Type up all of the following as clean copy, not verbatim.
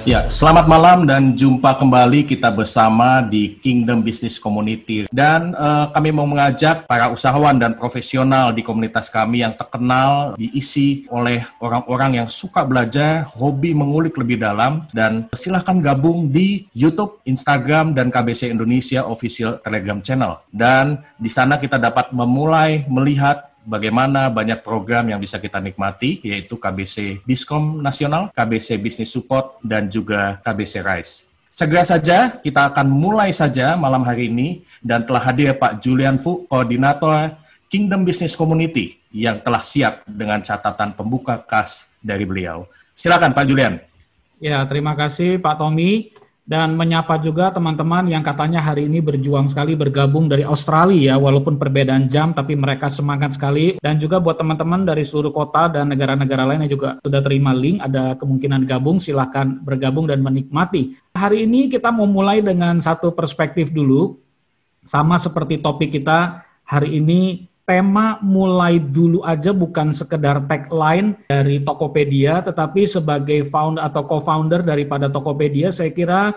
Ya, selamat malam dan jumpa kembali kita bersama di Kingdom Business Community. Dan kami mau mengajak para usahawan dan profesional di komunitas kami yang terkenal diisi oleh orang-orang yang suka belajar, hobi mengulik lebih dalam, dan silahkan gabung di YouTube, Instagram, dan KBC Indonesia Official Telegram Channel. Dan di sana kita dapat memulai melihat bagaimana banyak program yang bisa kita nikmati, yaitu KBC Biskom Nasional, KBC Business Support, dan juga KBC Rise. Segera saja, kita akan mulai saja malam hari ini, dan telah hadir Pak Julian Fu, Koordinator Kingdom Business Community, yang telah siap dengan catatan pembuka kas dari beliau. Silakan Pak Julian. Ya, terima kasih Pak Tommy. Dan menyapa juga teman-teman yang katanya hari ini berjuang sekali bergabung dari Australia, walaupun perbedaan jam, tapi mereka semangat sekali. Dan juga buat teman-teman dari seluruh kota dan negara-negara lain yang juga sudah terima link, ada kemungkinan gabung, silahkan bergabung dan menikmati. Hari ini kita mau mulai dengan satu perspektif dulu, sama seperti topik kita hari ini. Tema mulai dulu aja bukan sekedar tagline dari Tokopedia, tetapi sebagai founder atau co-founder daripada Tokopedia, saya kira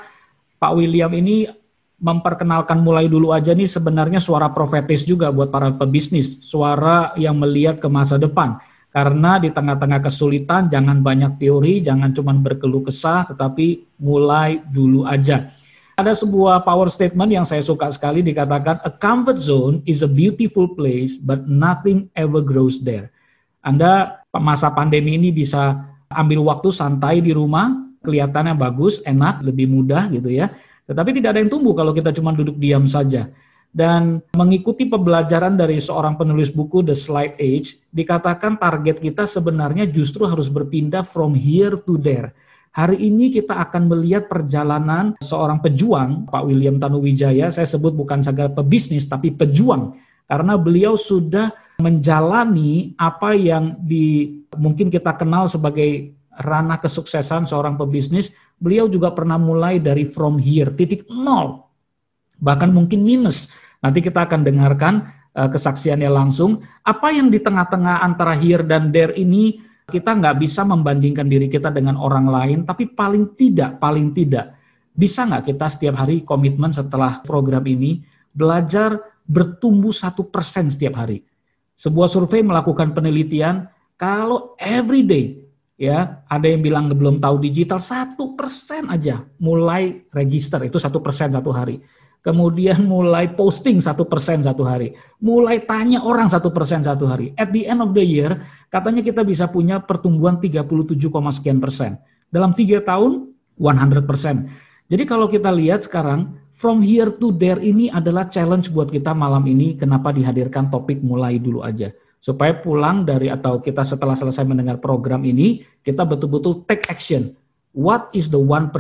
Pak William ini memperkenalkan mulai dulu aja nih sebenarnya suara profetis juga buat para pebisnis, suara yang melihat ke masa depan. Karena di tengah-tengah kesulitan, jangan banyak teori, jangan cuma berkeluh kesah, tetapi mulai dulu aja. Ada sebuah power statement yang saya suka sekali, dikatakan, a comfort zone is a beautiful place, but nothing ever grows there. Anda masa pandemi ini bisa ambil waktu santai di rumah, kelihatannya bagus, enak, lebih mudah gitu ya. Tetapi tidak ada yang tumbuh kalau kita cuma duduk diam saja. Dan mengikuti pembelajaran dari seorang penulis buku The Slight Age, dikatakan target kita sebenarnya justru harus berpindah from here to there. Hari ini kita akan melihat perjalanan seorang pejuang, Pak William Tanuwijaya. Saya sebut bukan saja pebisnis, tapi pejuang. Karena beliau sudah menjalani apa yang mungkin kita kenal sebagai ranah kesuksesan seorang pebisnis. Beliau juga pernah mulai dari from here, titik nol. Bahkan mungkin minus. Nanti kita akan dengarkan kesaksiannya langsung. Apa yang di tengah-tengah antara here dan there ini, kita nggak bisa membandingkan diri kita dengan orang lain, tapi paling tidak, bisa nggak kita setiap hari komitmen setelah program ini, belajar bertumbuh 1% setiap hari. Sebuah survei melakukan penelitian, kalau every day, ya ada yang bilang belum tahu digital, 1% aja mulai register, itu 1% satu hari. Kemudian mulai posting 1% satu hari. Mulai tanya orang 1% satu hari. At the end of the year, katanya kita bisa punya pertumbuhan 37, sekian persen. Dalam 3 tahun, 100%. Jadi kalau kita lihat sekarang, from here to there ini adalah challenge buat kita malam ini. Kenapa dihadirkan topik mulai dulu aja. Supaya pulang dari atau kita setelah selesai mendengar program ini, kita betul-betul take action. What is the 1%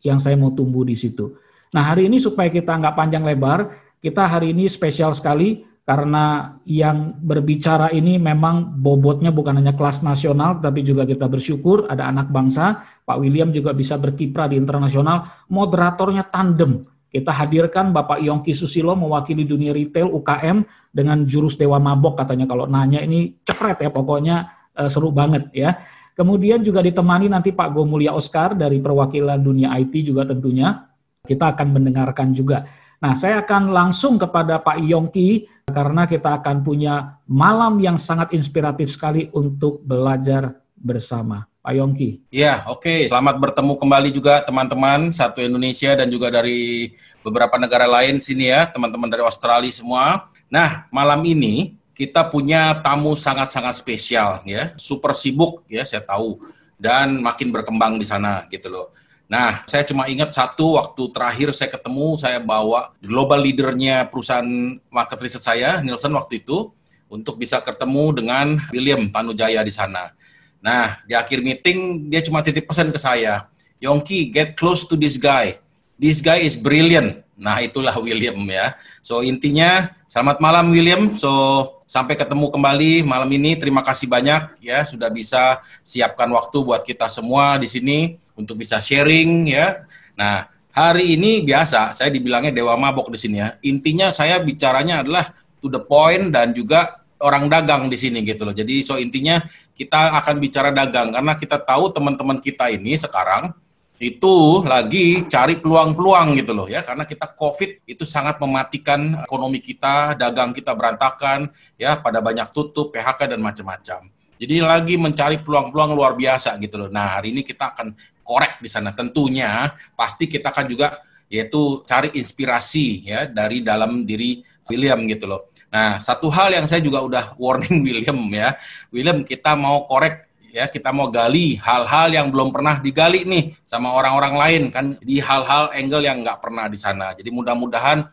yang saya mau tumbuh di situ? Nah hari ini supaya kita nggak panjang lebar, kita hari ini spesial sekali karena yang berbicara ini memang bobotnya bukan hanya kelas nasional, tapi juga kita bersyukur ada anak bangsa, Pak William juga bisa berkiprah di internasional, moderatornya tandem. Kita hadirkan Bapak Yongki Susilo mewakili dunia retail UKM dengan jurus Dewa Mabok katanya kalau nanya ini cepret ya pokoknya seru banget ya. Kemudian juga ditemani nanti Pak Gomulia Oscar dari perwakilan dunia IT juga tentunya. Kita akan mendengarkan juga. Nah, saya akan langsung kepada Pak Yongki karena kita akan punya malam yang sangat inspiratif sekali untuk belajar bersama. Pak Yongki. Ya, oke. Selamat bertemu kembali juga teman-teman satu Indonesia dan juga dari beberapa negara lain sini ya, teman-teman dari Australia semua. Nah, malam ini kita punya tamu sangat-sangat spesial ya, super sibuk ya saya tahu dan makin berkembang di sana gitu loh. Nah, saya cuma ingat satu waktu terakhir saya ketemu, saya bawa global leadernya perusahaan market research saya, Nielsen waktu itu, untuk bisa ketemu dengan William Tanujaya di sana. Nah, di akhir meeting, dia cuma titip pesan ke saya, Yongki, get close to this guy. This guy is brilliant. Nah, itulah William ya. So, intinya, selamat malam William. So, sampai ketemu kembali malam ini. Terima kasih banyak ya, sudah bisa siapkan waktu buat kita semua di sini untuk bisa sharing ya. Nah, hari ini biasa saya dibilangnya Dewa Mabok di sini ya. Intinya saya bicaranya adalah to the point dan juga orang dagang di sini gitu loh. Jadi intinya kita akan bicara dagang karena kita tahu teman-teman kita ini sekarang itu lagi cari peluang-peluang gitu loh ya, karena kita COVID itu sangat mematikan ekonomi kita, dagang kita berantakan ya, pada banyak tutup, PHK dan macam-macam. Jadi lagi mencari peluang-peluang luar biasa gitu loh. Nah, hari ini kita akan korek di sana. Tentunya pasti kita akan juga yaitu cari inspirasi ya dari dalam diri William gitu loh. Nah, satu hal yang saya juga udah warning William ya. William, kita mau korek ya, kita mau gali hal-hal yang belum pernah digali nih sama orang-orang lain kan, di hal-hal angle yang nggak pernah di sana. Jadi mudah-mudahan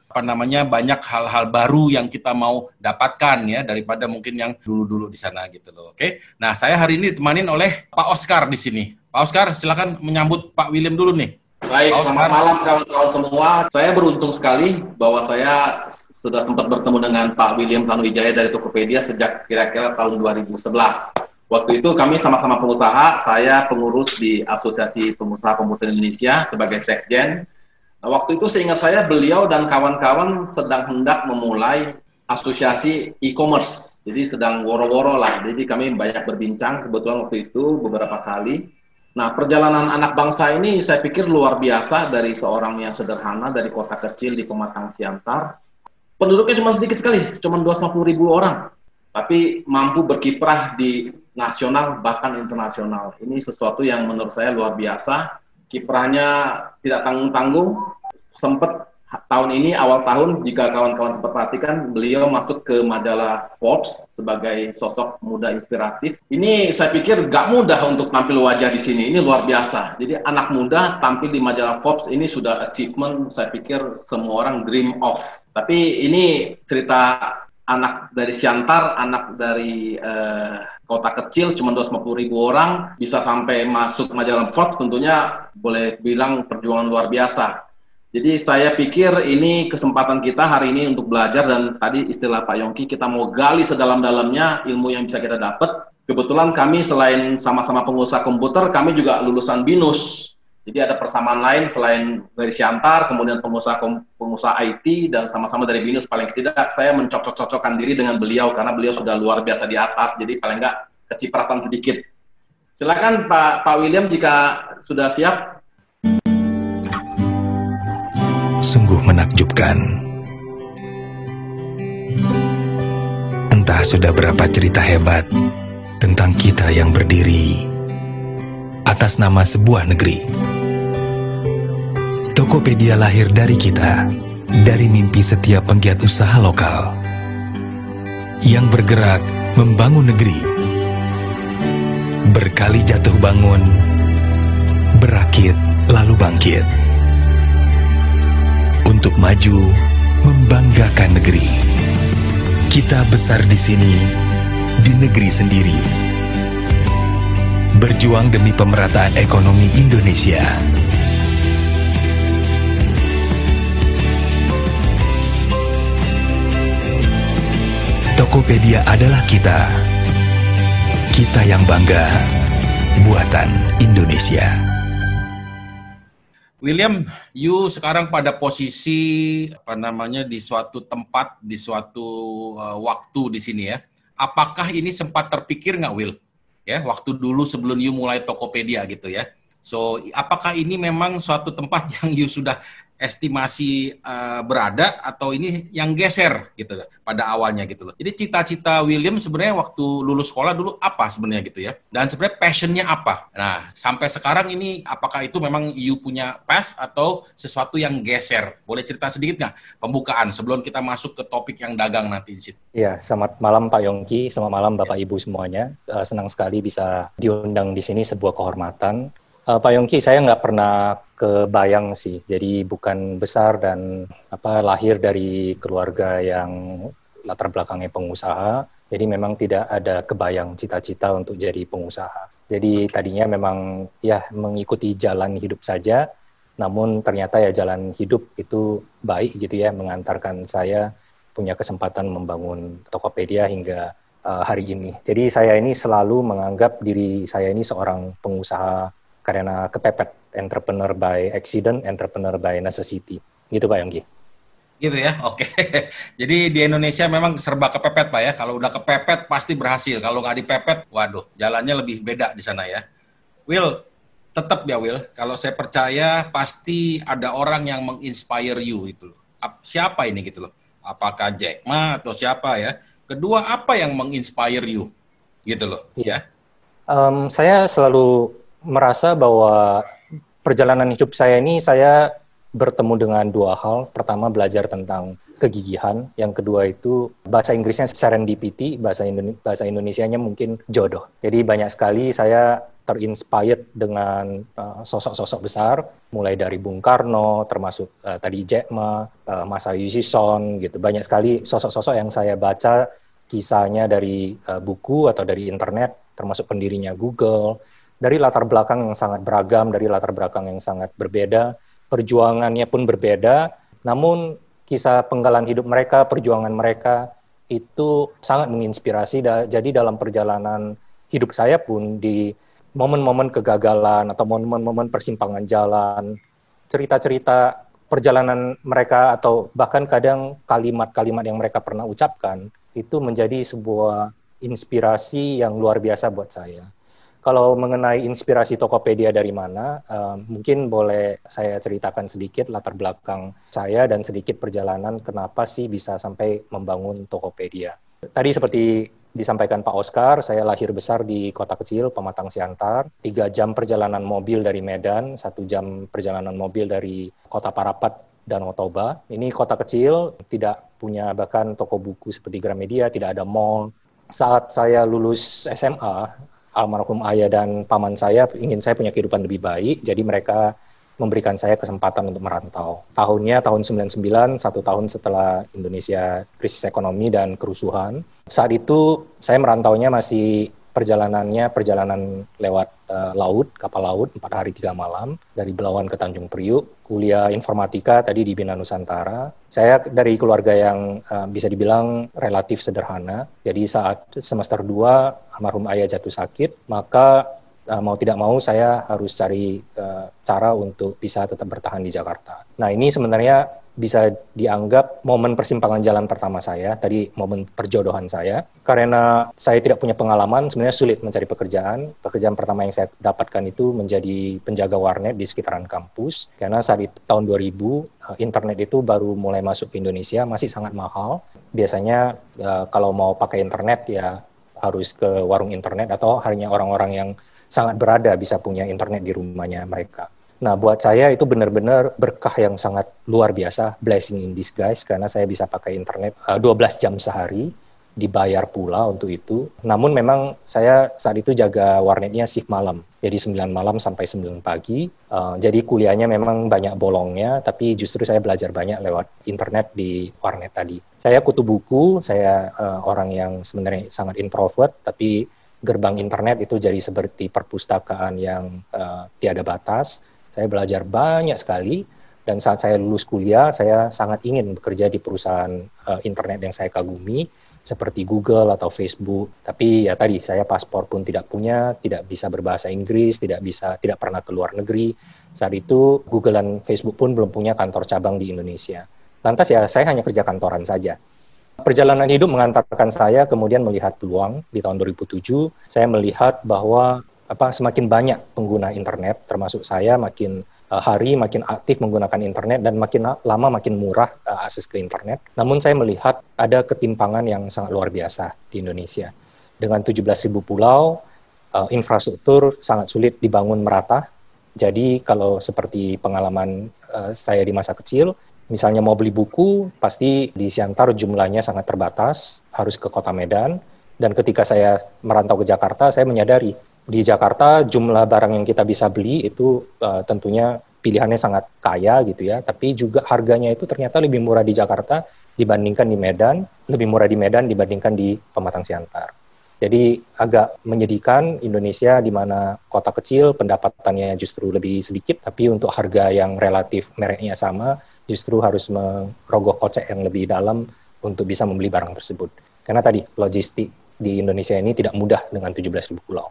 banyak hal-hal baru yang kita mau dapatkan ya daripada mungkin yang dulu-dulu di sana gitu loh. Oke. Nah, saya hari ini ditemanin oleh Pak Oscar di sini. Pak Oscar, silakan menyambut Pak William dulu nih. Baik, selamat malam kawan-kawan semua. Saya beruntung sekali bahwa saya sudah sempat bertemu dengan Pak William Tanuwijaya dari Tokopedia sejak kira-kira tahun 2011. Waktu itu kami sama-sama pengusaha, saya pengurus di Asosiasi Pengusaha Komputer Indonesia sebagai sekjen. Waktu itu seingat saya beliau dan kawan-kawan sedang hendak memulai asosiasi e-commerce. Jadi sedang woro-woro lah, jadi kami banyak berbincang kebetulan waktu itu beberapa kali. Nah, perjalanan anak bangsa ini saya pikir luar biasa dari seorang yang sederhana, dari kota kecil di Pematang Siantar. Penduduknya cuma sedikit sekali, cuma 250.000 orang. Tapi mampu berkiprah di nasional bahkan internasional. Ini sesuatu yang menurut saya luar biasa. Kiprahnya tidak tanggung-tanggung. Sempat tahun ini, awal tahun, jika kawan-kawan sempat perhatikan, beliau masuk ke majalah Forbes sebagai sosok muda inspiratif. Ini saya pikir gak mudah untuk tampil wajah di sini. Ini luar biasa. Jadi anak muda tampil di majalah Forbes ini sudah achievement, saya pikir semua orang dream of. Tapi ini cerita anak dari Siantar, anak dari kota kecil, cuma 250.000 orang, bisa sampai masuk majalah Forbes, tentunya boleh bilang perjuangan luar biasa. Jadi saya pikir ini kesempatan kita hari ini untuk belajar, dan tadi istilah Pak Yongki, kita mau gali sedalam-dalamnya ilmu yang bisa kita dapat. Kebetulan kami selain sama-sama pengusaha komputer, kami juga lulusan BINUS. Jadi ada persamaan lain selain dari Siantar, kemudian pengusaha IT, dan sama-sama dari BINUS. Paling tidak saya mencocok-cocokkan diri dengan beliau, karena beliau sudah luar biasa di atas, jadi paling nggak kecipratan sedikit. Silakan Pak William jika sudah siap. Sungguh menakjubkan. Entah sudah berapa cerita hebat tentang kita yang berdiri atas nama sebuah negeri. Tokopedia lahir dari kita, dari mimpi setiap penggiat usaha lokal yang bergerak membangun negeri. Berkali jatuh bangun, berakit lalu bangkit. Untuk maju, membanggakan negeri. Kita besar di sini, di negeri sendiri. Berjuang demi pemerataan ekonomi Indonesia. Tokopedia adalah kita. Kita yang bangga, buatan Indonesia. William, you sekarang pada posisi di suatu tempat, di suatu waktu di sini ya. Apakah ini sempat terpikir nggak, Will? Ya, waktu dulu sebelum you mulai Tokopedia gitu ya. So, apakah ini memang suatu tempat yang you sudah estimasi berada, atau ini yang geser gitu pada awalnya gitu loh. Jadi cita-cita William sebenarnya waktu lulus sekolah dulu apa sebenarnya gitu ya. Dan sebenarnya passionnya apa. Nah, sampai sekarang ini apakah itu memang you punya path atau sesuatu yang geser? Boleh cerita sedikit nggak pembukaan sebelum kita masuk ke topik yang dagang nanti di situ? Ya, selamat malam Pak Yongki, selamat malam Bapak Ibu semuanya. Senang sekali bisa diundang di sini, sebuah kehormatan. Pak Yongki, saya nggak pernah kebayang sih, jadi bukan besar dan lahir dari keluarga yang latar belakangnya pengusaha, jadi memang tidak ada kebayang cita-cita untuk jadi pengusaha. Jadi tadinya memang ya mengikuti jalan hidup saja, namun ternyata ya jalan hidup itu baik gitu ya, mengantarkan saya punya kesempatan membangun Tokopedia hingga hari ini. Jadi saya ini selalu menganggap diri saya ini seorang pengusaha karena kepepet, entrepreneur by accident, entrepreneur by necessity. Gitu Pak Yongki. Gitu ya, oke. Jadi di Indonesia memang serba kepepet Pak ya. Kalau udah kepepet pasti berhasil. Kalau nggak dipepet, waduh, jalannya lebih beda di sana ya. Will, tetap ya Will, kalau saya percaya pasti ada orang yang menginspire you gitu loh. Siapa ini gitu loh? Apakah Jack Ma atau siapa ya? Kedua, apa yang menginspire you gitu loh ya? Saya selalu merasa bahwa perjalanan hidup saya ini saya bertemu dengan dua hal. Pertama, belajar tentang kegigihan. Yang kedua itu bahasa Inggrisnya serendipity, bahasa Indonesianya mungkin jodoh. Jadi banyak sekali saya terinspired dengan sosok-sosok besar, mulai dari Bung Karno, termasuk tadi Jack Ma, Masayoshi Son, gitu. Banyak sekali sosok-sosok yang saya baca kisahnya dari buku atau dari internet, termasuk pendirinya Google, dari latar belakang yang sangat beragam, dari latar belakang yang sangat berbeda, perjuangannya pun berbeda, namun kisah penggalan hidup mereka, perjuangan mereka itu sangat menginspirasi. Jadi dalam perjalanan hidup saya pun di momen-momen kegagalan atau momen-momen persimpangan jalan, cerita-cerita perjalanan mereka atau bahkan kadang kalimat-kalimat yang mereka pernah ucapkan itu menjadi sebuah inspirasi yang luar biasa buat saya. Kalau mengenai inspirasi Tokopedia dari mana, mungkin boleh saya ceritakan sedikit latar belakang saya dan sedikit perjalanan kenapa sih bisa sampai membangun Tokopedia. Tadi seperti disampaikan Pak Oscar, saya lahir besar di kota kecil, Pematang Siantar, 3 jam perjalanan mobil dari Medan, 1 jam perjalanan mobil dari kota Parapat, Danau Toba. Ini kota kecil, tidak punya bahkan toko buku seperti Gramedia, tidak ada mall. Saat saya lulus SMA, almarhum ayah dan paman saya ingin saya punya kehidupan lebih baik, jadi mereka memberikan saya kesempatan untuk merantau. Tahunnya tahun 99, 1 tahun setelah Indonesia krisis ekonomi dan kerusuhan. Saat itu saya merantaunya masih perjalanan lewat laut, kapal laut, 4 hari 3 malam, dari Belawan ke Tanjung Priuk, kuliah informatika tadi di Bina Nusantara. Saya dari keluarga yang bisa dibilang relatif sederhana, jadi saat semester 2 almarhum ayah jatuh sakit, maka mau tidak mau saya harus cari cara untuk bisa tetap bertahan di Jakarta. Nah ini sebenarnya bisa dianggap momen persimpangan jalan pertama saya, tadi momen perjodohan saya, karena saya tidak punya pengalaman, sebenarnya sulit mencari pekerjaan. Pekerjaan pertama yang saya dapatkan itu menjadi penjaga warnet di sekitaran kampus, karena saat itu tahun 2000, internet itu baru mulai masuk ke Indonesia, masih sangat mahal. Biasanya kalau mau pakai internet ya harus ke warung internet atau hanya orang-orang yang sangat berada bisa punya internet di rumahnya mereka. Nah, buat saya itu benar-benar berkah yang sangat luar biasa, blessing in disguise, karena saya bisa pakai internet 12 jam sehari, dibayar pula untuk itu. Namun memang saya saat itu jaga warnetnya shift malam, jadi 9 malam sampai 9 pagi. Jadi kuliahnya memang banyak bolongnya, tapi justru saya belajar banyak lewat internet di warnet tadi. Saya kutu buku, saya orang yang sebenarnya sangat introvert, tapi gerbang internet itu jadi seperti perpustakaan yang tiada batas. Saya belajar banyak sekali, dan saat saya lulus kuliah, saya sangat ingin bekerja di perusahaan internet yang saya kagumi, seperti Google atau Facebook. Tapi ya tadi, saya paspor pun tidak punya, tidak bisa berbahasa Inggris, tidak pernah ke luar negeri. Saat itu, Google dan Facebook pun belum punya kantor cabang di Indonesia. Lantas ya, saya hanya kerja kantoran saja. Perjalanan hidup mengantarkan saya kemudian melihat peluang. Di tahun 2007, saya melihat bahwa semakin banyak pengguna internet, termasuk saya makin hari makin aktif menggunakan internet dan makin lama makin murah akses ke internet. Namun saya melihat ada ketimpangan yang sangat luar biasa di Indonesia. Dengan 17.000 pulau, infrastruktur sangat sulit dibangun merata. Jadi kalau seperti pengalaman saya di masa kecil, misalnya mau beli buku, pasti di Siantar jumlahnya sangat terbatas, harus ke kota Medan. Dan ketika saya merantau ke Jakarta, saya menyadari di Jakarta jumlah barang yang kita bisa beli itu tentunya pilihannya sangat kaya gitu ya, tapi juga harganya itu ternyata lebih murah di Jakarta dibandingkan di Medan, lebih murah di Medan dibandingkan di Pematang Siantar. Jadi agak menyedihkan Indonesia di mana kota kecil pendapatannya justru lebih sedikit, tapi untuk harga yang relatif mereknya sama justru harus merogoh kocek yang lebih dalam untuk bisa membeli barang tersebut. Karena tadi logistik di Indonesia ini tidak mudah dengan 17.000 pulau.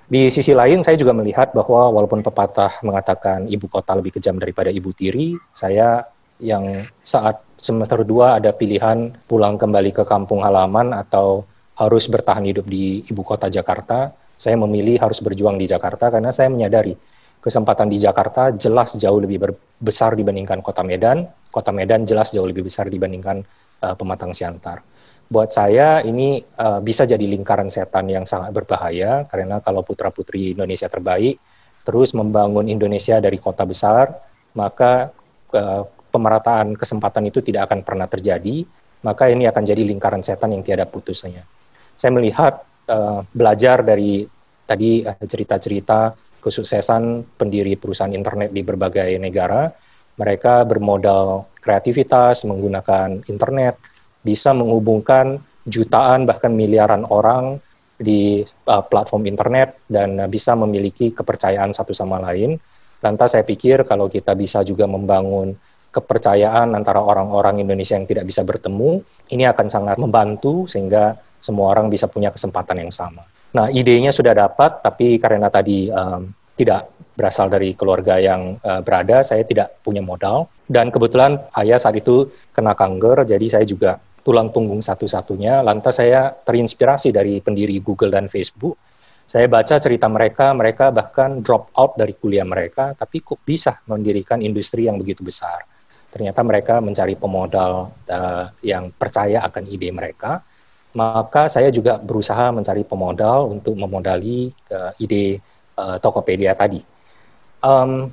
Di sisi lain, saya juga melihat bahwa walaupun pepatah mengatakan ibu kota lebih kejam daripada ibu tiri, saya yang saat semester 2 ada pilihan pulang kembali ke kampung halaman atau harus bertahan hidup di ibu kota Jakarta, saya memilih harus berjuang di Jakarta karena saya menyadari Kesempatan di Jakarta jelas jauh lebih besar dibandingkan Kota Medan jelas jauh lebih besar dibandingkan Pematang Siantar. Buat saya ini bisa jadi lingkaran setan yang sangat berbahaya, karena kalau putra-putri Indonesia terbaik terus membangun Indonesia dari kota besar, maka pemerataan kesempatan itu tidak akan pernah terjadi, maka ini akan jadi lingkaran setan yang tiada putusnya. Saya melihat belajar dari tadi cerita-cerita kesuksesan pendiri perusahaan internet di berbagai negara, mereka bermodal kreativitas, menggunakan internet, bisa menghubungkan jutaan bahkan miliaran orang di platform internet dan bisa memiliki kepercayaan satu sama lain. Lantas saya pikir kalau kita bisa juga membangun kepercayaan antara orang-orang Indonesia yang tidak bisa bertemu, ini akan sangat membantu sehingga semua orang bisa punya kesempatan yang sama. Nah, idenya sudah dapat, tapi karena tadi tidak berasal dari keluarga yang berada, saya tidak punya modal. Dan kebetulan ayah saat itu kena kanker, jadi saya juga tulang punggung satu-satunya. Lantas saya terinspirasi dari pendiri Google dan Facebook. Saya baca cerita mereka bahkan drop out dari kuliah mereka, tapi kok bisa mendirikan industri yang begitu besar. Ternyata mereka mencari pemodal yang percaya akan ide mereka. Maka saya juga berusaha mencari pemodal untuk memodali ide Tokopedia tadi.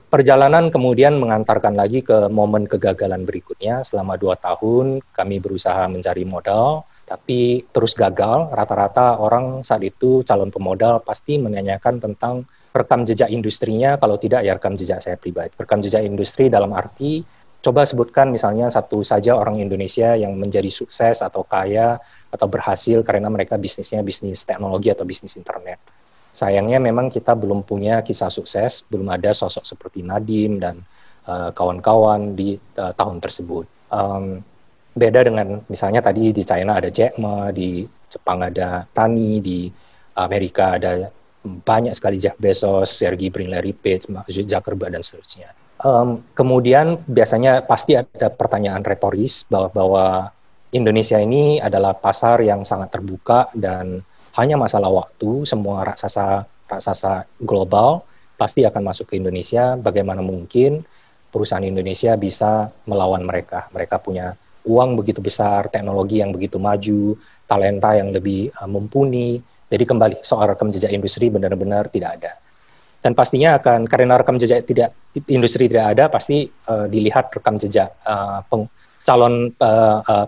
Perjalanan kemudian mengantarkan lagi ke momen kegagalan berikutnya. Selama 2 tahun kami berusaha mencari modal, tapi terus gagal. Rata-rata orang saat itu calon pemodal pasti menanyakan tentang rekam jejak industrinya, kalau tidak ya rekam jejak saya pribadi. Rekam jejak industri dalam arti, coba sebutkan misalnya satu saja orang Indonesia yang menjadi sukses atau kaya atau berhasil karena mereka bisnisnya bisnis teknologi atau bisnis internet. Sayangnya memang kita belum punya kisah sukses, belum ada sosok seperti Nadiem dan kawan-kawan di tahun tersebut. Beda dengan misalnya tadi di China ada Jack Ma, di Jepang ada Tani, di Amerika ada banyak sekali Jeff Bezos, Sergey Brin, Larry Page, Mark Zuckerberg dan seterusnya. Kemudian biasanya pasti ada pertanyaan retoris bahwa Indonesia ini adalah pasar yang sangat terbuka dan hanya masalah waktu, semua raksasa global pasti akan masuk ke Indonesia. Bagaimana mungkin perusahaan Indonesia bisa melawan mereka? Mereka punya uang begitu besar, teknologi yang begitu maju, talenta yang lebih mumpuni. Jadi kembali, soal rekam jejak industri benar-benar tidak ada. Dan pastinya akan, karena rekam jejak industri tidak ada, pasti dilihat rekam jejak calon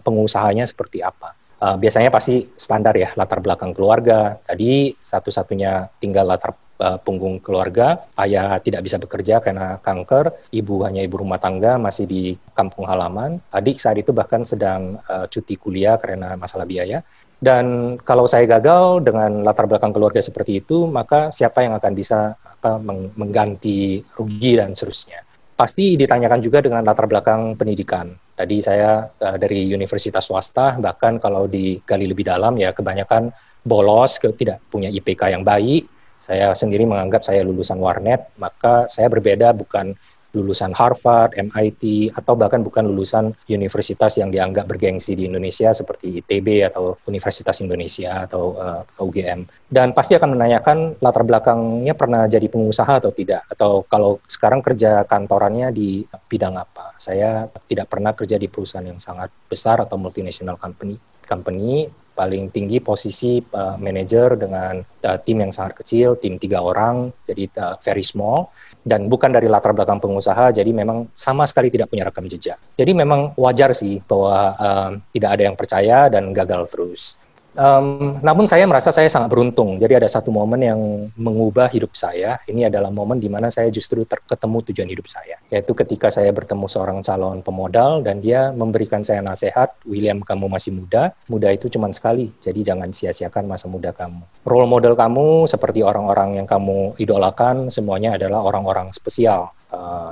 pengusahanya seperti apa. Biasanya pasti standar ya, latar belakang keluarga. Tadi satu-satunya tinggal latar punggung keluarga, ayah tidak bisa bekerja karena kanker, ibu hanya ibu rumah tangga, masih di kampung halaman, adik saat itu bahkan sedang cuti kuliah karena masalah biaya. Dan kalau saya gagal dengan latar belakang keluarga seperti itu, maka siapa yang akan bisa mengganti rugi dan seterusnya. Pasti ditanyakan juga dengan latar belakang pendidikan. Tadi saya dari universitas swasta, bahkan kalau digali lebih dalam ya kebanyakan bolos, tidak punya IPK yang baik. Saya sendiri menganggap saya lulusan warnet, maka saya berbeda bukan lulusan Harvard, MIT, atau bahkan bukan lulusan universitas yang dianggap bergengsi di Indonesia seperti ITB atau Universitas Indonesia atau UGM. Dan pasti akan menanyakan latar belakangnya pernah jadi pengusaha atau tidak, atau kalau sekarang kerja kantorannya di bidang apa. Saya tidak pernah kerja di perusahaan yang sangat besar atau multinational company paling tinggi posisi manajer dengan tim yang sangat kecil, tim 3 orang, jadi very small. Dan bukan dari latar belakang pengusaha, jadi memang sama sekali tidak punya rekam jejak. Jadi memang wajar sih bahwa tidak ada yang percaya dan gagal terus. Namun saya merasa saya sangat beruntung. Jadi ada satu momen yang mengubah hidup saya. Ini adalah momen di mana saya justru ketemu tujuan hidup saya. Yaitu ketika saya bertemu seorang calon pemodal dan dia memberikan saya nasihat, William, kamu masih muda. Muda itu cuma sekali, jadi jangan sia-siakan masa muda kamu. Role model kamu seperti orang-orang yang kamu idolakan, semuanya adalah orang-orang spesial.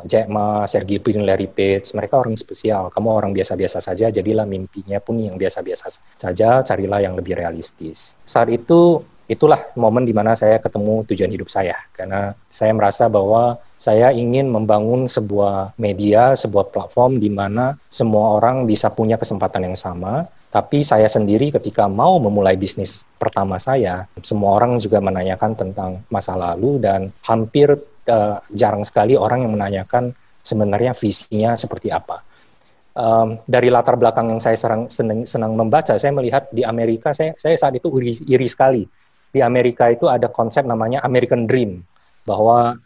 Jack Ma, Sergey Brin, Larry Page, mereka orang spesial. Kamu orang biasa-biasa saja, jadilah mimpinya pun yang biasa-biasa saja, carilah yang lebih realistis. Saat itu, itulah momen di mana saya ketemu tujuan hidup saya. Karena saya merasa bahwa saya ingin membangun sebuah media, sebuah platform di mana semua orang bisa punya kesempatan yang sama. Tapi saya sendiri ketika mau memulai bisnis pertama saya, semua orang juga menanyakan tentang masa lalu dan hampir jarang sekali orang yang menanyakan sebenarnya visinya seperti apa. Dari latar belakang yang saya senang membaca, saya melihat di Amerika, saya saat itu iri sekali. Di Amerika itu ada konsep namanya American Dream, bahwa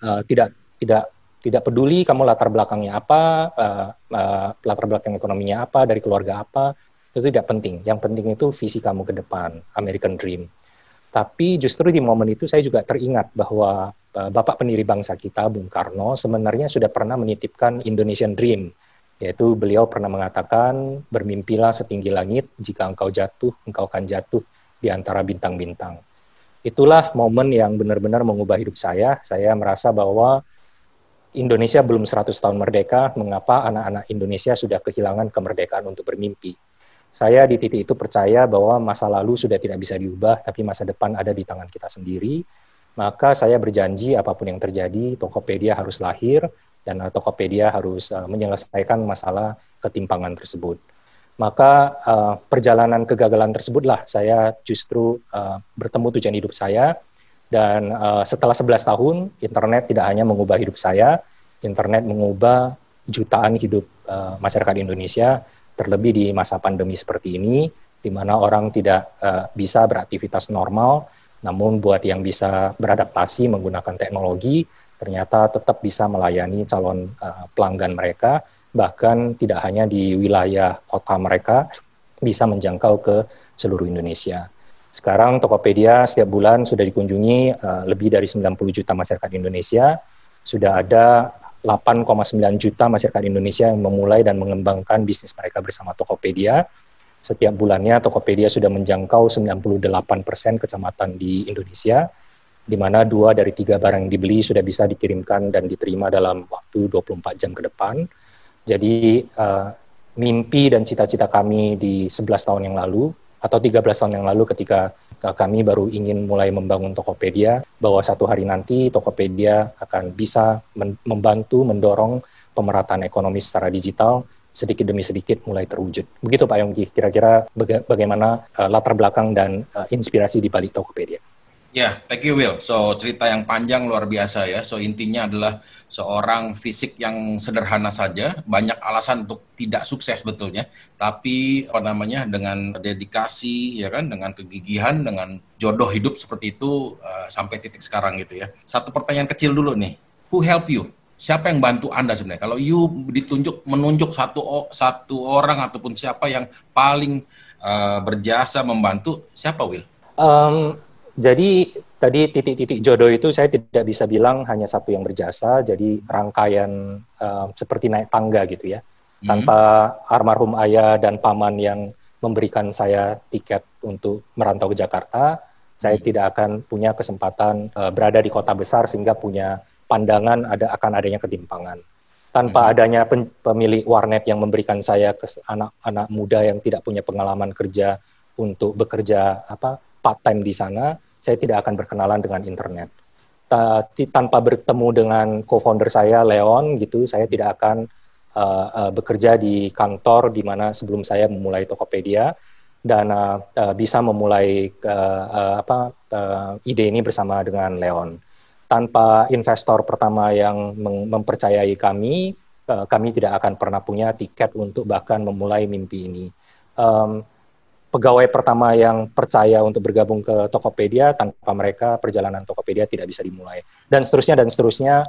tidak peduli kamu latar belakangnya apa, latar belakang ekonominya apa, dari keluarga apa, itu tidak penting. Yang penting itu visi kamu ke depan, American Dream. Tapi justru di momen itu saya juga teringat bahwa Bapak pendiri bangsa kita, Bung Karno, sebenarnya sudah pernah menitipkan Indonesian Dream, yaitu beliau pernah mengatakan, bermimpilah setinggi langit, jika engkau jatuh, engkau akan jatuh di antara bintang-bintang. Itulah momen yang benar-benar mengubah hidup saya. Saya merasa bahwa Indonesia belum 100 tahun merdeka, mengapa anak-anak Indonesia sudah kehilangan kemerdekaan untuk bermimpi. Saya di titik itu percaya bahwa masa lalu sudah tidak bisa diubah, tapi masa depan ada di tangan kita sendiri. Maka saya berjanji apapun yang terjadi, Tokopedia harus lahir, dan Tokopedia harus menyelesaikan masalah ketimpangan tersebut. Maka perjalanan kegagalan tersebutlah saya justru bertemu tujuan hidup saya, dan setelah 11 tahun, internet tidak hanya mengubah hidup saya, internet mengubah jutaan hidup masyarakat Indonesia, terlebih di masa pandemi seperti ini, di mana orang tidak bisa beraktivitas normal, namun buat yang bisa beradaptasi menggunakan teknologi, ternyata tetap bisa melayani calon pelanggan mereka, bahkan tidak hanya di wilayah kota mereka, bisa menjangkau ke seluruh Indonesia. Sekarang Tokopedia setiap bulan sudah dikunjungi lebih dari 90 juta masyarakat Indonesia, sudah ada 8,9 juta masyarakat Indonesia yang memulai dan mengembangkan bisnis mereka bersama Tokopedia. Setiap bulannya Tokopedia sudah menjangkau 98% kecamatan di Indonesia, di mana 2 dari 3 barang yang dibeli sudah bisa dikirimkan dan diterima dalam waktu 24 jam ke depan. Jadi mimpi dan cita-cita kami di 11 tahun yang lalu, atau 13 tahun yang lalu ketika kami baru ingin mulai membangun Tokopedia, bahwa satu hari nanti Tokopedia akan bisa membantu, mendorong pemerataan ekonomi secara digital, sedikit demi sedikit mulai terwujud. Begitu Pak Yongki, kira-kira bagaimana latar belakang dan inspirasi di balik Tokopedia. Ya, thank you Will. So cerita yang panjang luar biasa ya. So intinya adalah seorang fisik yang sederhana saja, banyak alasan untuk tidak sukses betulnya, tapi dengan dedikasi ya kan, dengan kegigihan, dengan jodoh hidup seperti itu sampai titik sekarang gitu ya. Satu pertanyaan kecil dulu nih. Who help you? Siapa yang bantu Anda sebenarnya? Kalau you menunjuk satu orang ataupun siapa yang paling berjasa membantu, siapa Will? Jadi tadi titik-titik jodoh itu saya tidak bisa bilang hanya satu yang berjasa, jadi rangkaian seperti naik tangga gitu ya. Tanpa almarhum ayah dan paman yang memberikan saya tiket untuk merantau ke Jakarta, saya tidak akan punya kesempatan berada di kota besar sehingga punya pandangan akan adanya ketimpangan. Tanpa adanya pemilik warnet yang memberikan saya ke anak-anak muda yang tidak punya pengalaman kerja untuk bekerja part-time di sana, saya tidak akan berkenalan dengan internet. Tanpa bertemu dengan co-founder saya, Leon, gitu, saya tidak akan bekerja di kantor di mana sebelum saya memulai Tokopedia, dan bisa memulai ide ini bersama dengan Leon. Tanpa investor pertama yang mempercayai kami tidak akan pernah punya tiket untuk bahkan memulai mimpi ini. Pegawai pertama yang percaya untuk bergabung ke Tokopedia, tanpa mereka perjalanan Tokopedia tidak bisa dimulai. Dan seterusnya.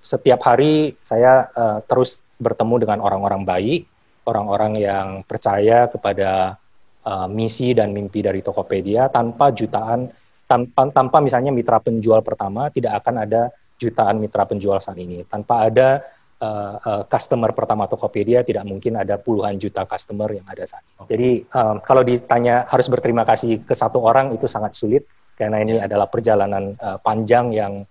Setiap hari saya terus bertemu dengan orang-orang baik, orang-orang yang percaya kepada misi dan mimpi dari Tokopedia. Tanpa misalnya mitra penjual pertama, tidak akan ada jutaan mitra penjual saat ini. Tanpa ada customer pertama Tokopedia, tidak mungkin ada puluhan juta customer yang ada saat ini. Jadi kalau ditanya harus berterima kasih ke satu orang, itu sangat sulit, karena ini adalah perjalanan panjang yang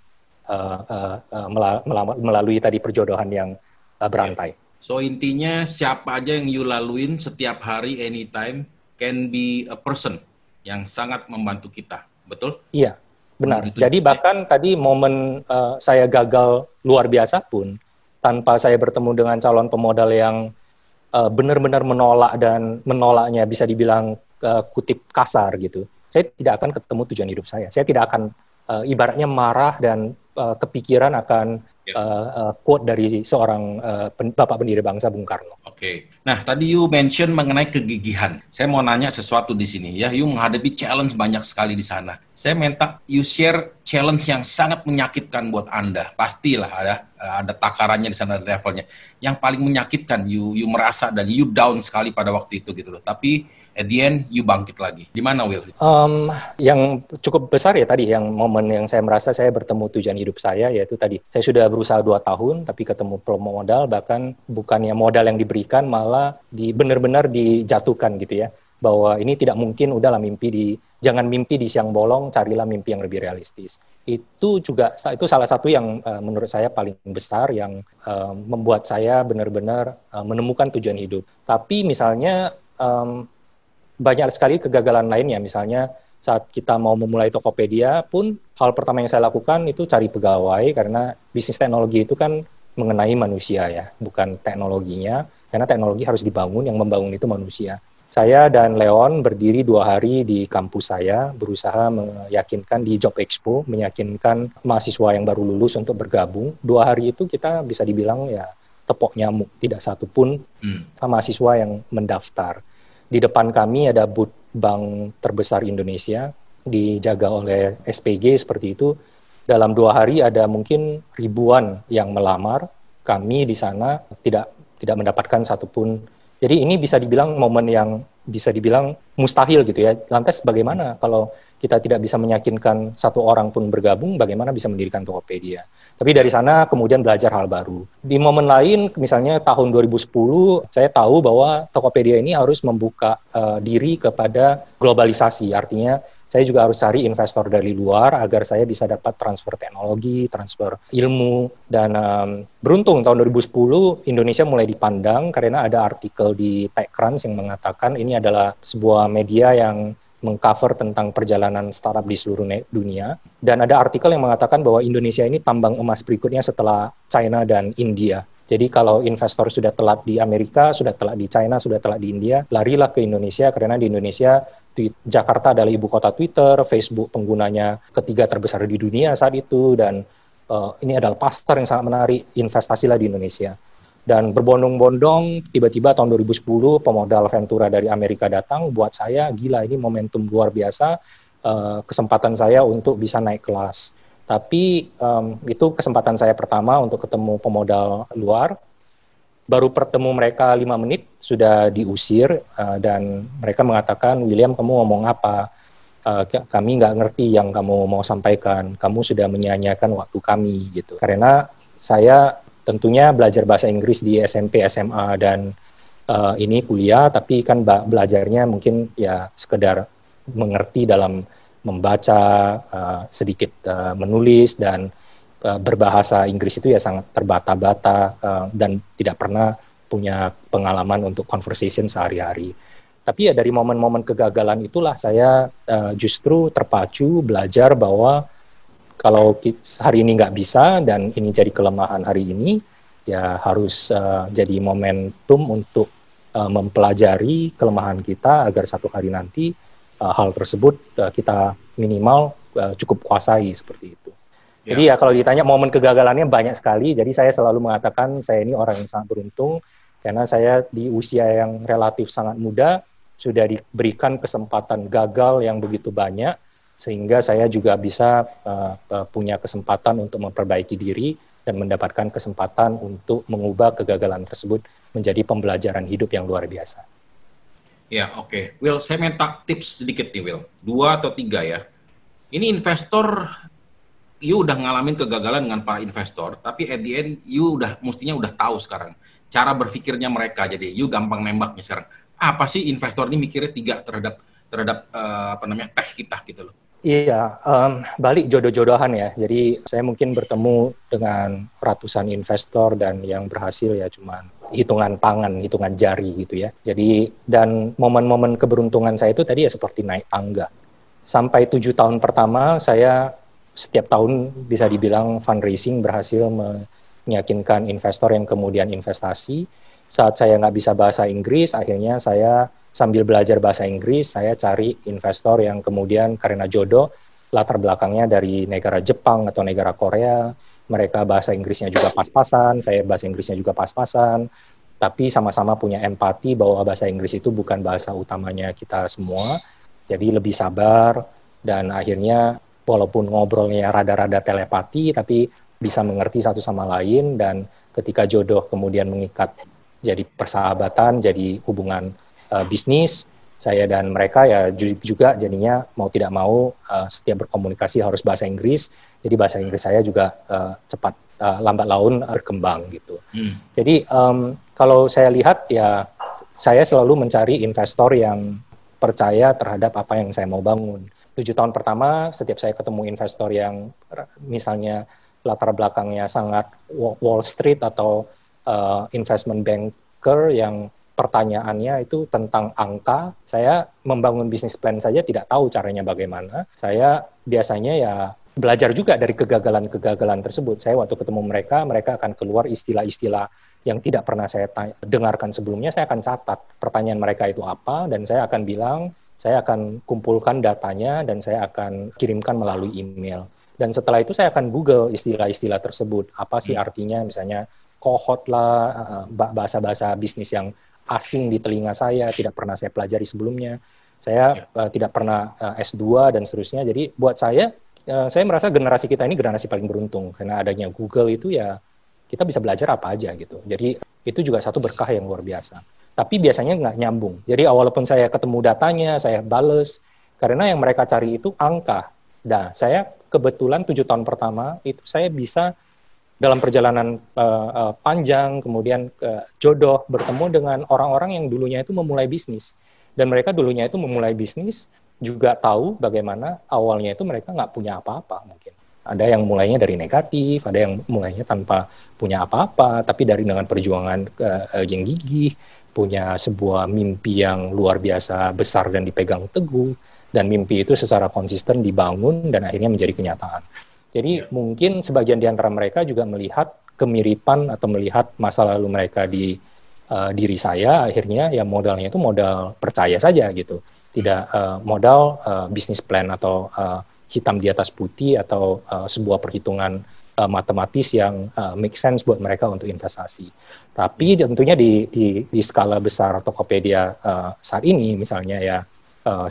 melalui tadi perjodohan yang berantai. So intinya siapa aja yang you laluin setiap hari, anytime, can be a person yang sangat membantu kita, betul? Iya, benar. Jadi bahkan tadi momen saya gagal luar biasa pun, tanpa saya bertemu dengan calon pemodal yang benar-benar menolak, dan menolaknya bisa dibilang kutip kasar gitu, saya tidak akan ketemu tujuan hidup saya. Saya tidak akan ibaratnya marah dan kepikiran akan quote dari seorang Bapak pendiri bangsa Bung Karno. Oke. Nah, tadi you mention mengenai kegigihan. Saya mau nanya sesuatu di sini ya. You menghadapi challenge banyak sekali di sana. Saya minta you share challenge yang sangat menyakitkan buat Anda. Pastilah ada takarannya di sana, ada levelnya. Yang paling menyakitkan you merasa dan you down sekali pada waktu itu gitu loh. Tapi at the end, you bangkit lagi. Di mana, Will? Yang cukup besar ya tadi, yang momen yang saya merasa saya bertemu tujuan hidup saya, yaitu tadi, saya sudah berusaha 2 tahun, tapi ketemu promo modal, bahkan bukannya modal yang diberikan, malah benar-benar dijatuhkan gitu ya, bahwa ini tidak mungkin, udahlah jangan mimpi di siang bolong, carilah mimpi yang lebih realistis. Itu salah satu yang menurut saya paling besar, yang membuat saya benar-benar menemukan tujuan hidup. Tapi misalnya, banyak sekali kegagalan lainnya, misalnya saat kita mau memulai Tokopedia pun hal pertama yang saya lakukan itu cari pegawai, karena bisnis teknologi itu kan mengenai manusia ya, bukan teknologinya, karena teknologi harus dibangun, yang membangun itu manusia. Saya dan Leon berdiri 2 hari di kampus saya, berusaha meyakinkan di Job Expo, meyakinkan mahasiswa yang baru lulus untuk bergabung. 2 hari itu kita bisa dibilang ya tepok nyamuk, tidak satu pun mahasiswa yang mendaftar. Di depan kami ada booth bank terbesar Indonesia, dijaga oleh SPG seperti itu. Dalam 2 hari ada mungkin ribuan yang melamar. Kami di sana tidak mendapatkan satupun. Jadi ini bisa dibilang momen yang bisa dibilang mustahil gitu ya. Lantas bagaimana kalau kita tidak bisa meyakinkan satu orang pun bergabung, bagaimana bisa mendirikan Tokopedia? Tapi dari sana kemudian belajar hal baru. Di momen lain, misalnya tahun 2010, saya tahu bahwa Tokopedia ini harus membuka diri kepada globalisasi. Artinya, saya juga harus cari investor dari luar agar saya bisa dapat transfer teknologi, transfer ilmu. Dan beruntung tahun 2010, Indonesia mulai dipandang karena ada artikel di TechCrunch yang mengatakan ini adalah sebuah media yang mengcover tentang perjalanan startup di seluruh dunia, dan ada artikel yang mengatakan bahwa Indonesia ini tambang emas berikutnya setelah China dan India. Jadi kalau investor sudah telat di Amerika, sudah telat di China, sudah telat di India, larilah ke Indonesia, karena di Indonesia Jakarta adalah ibu kota Twitter, Facebook penggunanya ketiga terbesar di dunia saat itu, dan ini adalah pasar yang sangat menarik, investasilah di Indonesia. Dan berbondong-bondong, tiba-tiba tahun 2010 pemodal Ventura dari Amerika datang, buat saya gila, ini momentum luar biasa, kesempatan saya untuk bisa naik kelas. Tapi itu kesempatan saya pertama untuk ketemu pemodal luar. Baru bertemu mereka 5 menit, sudah diusir, dan mereka mengatakan, William, kamu ngomong apa? Kami nggak ngerti yang kamu mau sampaikan, kamu sudah menyia-nyiakan waktu kami, gitu. Karena saya tentunya belajar bahasa Inggris di SMP, SMA, dan ini kuliah, tapi kan belajarnya mungkin ya sekedar mengerti dalam membaca, sedikit menulis, dan berbahasa Inggris itu ya sangat terbata-bata, dan tidak pernah punya pengalaman untuk conversation sehari-hari. Tapi ya dari momen-momen kegagalan itulah saya justru terpacu belajar bahwa kalau hari ini nggak bisa dan ini jadi kelemahan hari ini, ya harus jadi momentum untuk mempelajari kelemahan kita agar satu hari nanti hal tersebut kita minimal cukup kuasai seperti itu. Ya. Jadi ya kalau ditanya momen kegagalannya banyak sekali, jadi saya selalu mengatakan saya ini orang yang sangat beruntung karena saya di usia yang relatif sangat muda sudah diberikan kesempatan gagal yang begitu banyak, sehingga saya juga bisa punya kesempatan untuk memperbaiki diri dan mendapatkan kesempatan untuk mengubah kegagalan tersebut menjadi pembelajaran hidup yang luar biasa. Ya, oke. Will, saya minta tips sedikit nih, Will. 2 atau 3 ya. Ini investor, you udah ngalamin kegagalan dengan para investor, tapi at the end, you mestinya udah tahu sekarang cara berpikirnya mereka. Jadi, you gampang nembaknya sekarang. Apa sih investor ini mikirnya 3 terhadap tech kita gitu loh. Iya, balik jodoh-jodohan ya. Jadi saya mungkin bertemu dengan ratusan investor dan yang berhasil ya cuman hitungan tangan, hitungan jari gitu ya. Jadi dan momen-momen keberuntungan saya itu tadi ya seperti naik tangga. Sampai 7 tahun pertama saya setiap tahun bisa dibilang fundraising berhasil meyakinkan investor yang kemudian investasi. Saat saya nggak bisa bahasa Inggris, akhirnya saya sambil belajar bahasa Inggris, saya cari investor yang kemudian karena jodoh latar belakangnya dari negara Jepang atau negara Korea, mereka bahasa Inggrisnya juga pas-pasan, saya bahasa Inggrisnya juga pas-pasan, tapi sama-sama punya empati bahwa bahasa Inggris itu bukan bahasa utamanya kita semua, jadi lebih sabar, dan akhirnya walaupun ngobrolnya rada-rada telepati, tapi bisa mengerti satu sama lain, dan ketika jodoh kemudian mengikat jadi persahabatan, jadi hubungan bisnis, saya dan mereka ya juga jadinya mau tidak mau setiap berkomunikasi harus bahasa Inggris, jadi bahasa Inggris saya juga cepat lambat laun berkembang gitu. Jadi kalau saya lihat ya saya selalu mencari investor yang percaya terhadap apa yang saya mau bangun. 7 tahun pertama setiap saya ketemu investor yang misalnya latar belakangnya sangat Wall Street atau investment banker yang pertanyaannya itu tentang angka, saya membangun bisnis plan saja tidak tahu caranya bagaimana. Saya biasanya ya belajar juga dari kegagalan-kegagalan tersebut. Saya waktu ketemu mereka akan keluar istilah-istilah yang tidak pernah saya dengarkan sebelumnya, saya akan catat pertanyaan mereka itu apa, dan saya akan bilang, saya akan kumpulkan datanya, dan saya akan kirimkan melalui email. Dan setelah itu saya akan Google istilah-istilah tersebut. Apa sih artinya, misalnya cohort lah, bahasa-bahasa bisnis yang asing di telinga saya, tidak pernah saya pelajari sebelumnya. Saya tidak pernah S2 dan seterusnya. Jadi buat saya merasa generasi kita ini generasi paling beruntung. Karena adanya Google itu ya, kita bisa belajar apa aja gitu. Jadi itu juga satu berkah yang luar biasa. Tapi biasanya nggak nyambung. Jadi walaupun saya ketemu datanya, saya bales. Karena yang mereka cari itu angka. Nah, saya kebetulan 7 tahun pertama, itu saya bisa dalam perjalanan panjang, kemudian jodoh, bertemu dengan orang-orang yang dulunya itu memulai bisnis. Dan mereka dulunya itu memulai bisnis, juga tahu bagaimana awalnya itu mereka nggak punya apa-apa mungkin. Ada yang mulainya dari negatif, ada yang mulainya tanpa punya apa-apa, tapi dengan perjuangan yang gigih, punya sebuah mimpi yang luar biasa besar dan dipegang teguh, dan mimpi itu secara konsisten dibangun dan akhirnya menjadi kenyataan. Jadi mungkin sebagian di antara mereka juga melihat kemiripan atau melihat masa lalu mereka di diri saya, akhirnya ya modalnya itu modal percaya saja gitu. Tidak modal bisnis plan atau hitam di atas putih atau sebuah perhitungan matematis yang make sense buat mereka untuk investasi. Tapi tentunya di skala besar Tokopedia saat ini misalnya ya,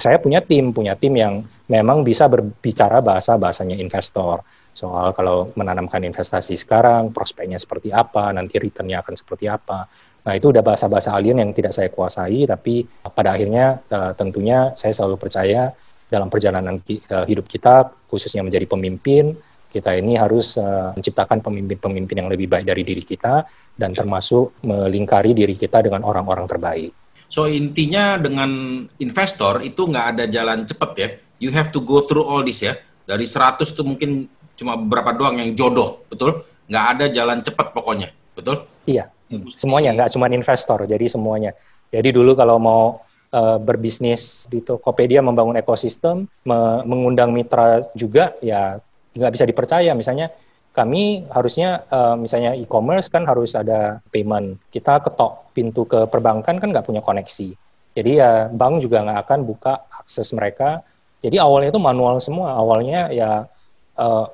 saya punya tim yang memang bisa berbicara bahasanya investor. Soal kalau menanamkan investasi sekarang, prospeknya seperti apa, nanti return-nya akan seperti apa. Nah, itu udah bahasa-bahasa alien yang tidak saya kuasai, tapi pada akhirnya tentunya saya selalu percaya dalam perjalanan hidup kita, khususnya menjadi pemimpin, kita ini harus menciptakan pemimpin-pemimpin yang lebih baik dari diri kita, dan termasuk melingkari diri kita dengan orang-orang terbaik. So intinya dengan investor itu nggak ada jalan cepat ya. You have to go through all this ya. Dari 100 tuh mungkin cuma beberapa doang yang jodoh, betul? Nggak ada jalan cepat pokoknya, betul? Iya, semuanya, nggak cuma investor, jadi semuanya. Jadi dulu kalau mau berbisnis di Tokopedia, membangun ekosistem, mengundang mitra juga, ya nggak bisa dipercaya. Misalnya kami harusnya, misalnya e-commerce kan harus ada payment. Kita ketok pintu ke perbankan kan nggak punya koneksi. Jadi ya bank juga nggak akan buka akses mereka. Jadi awalnya itu manual semua. Awalnya ya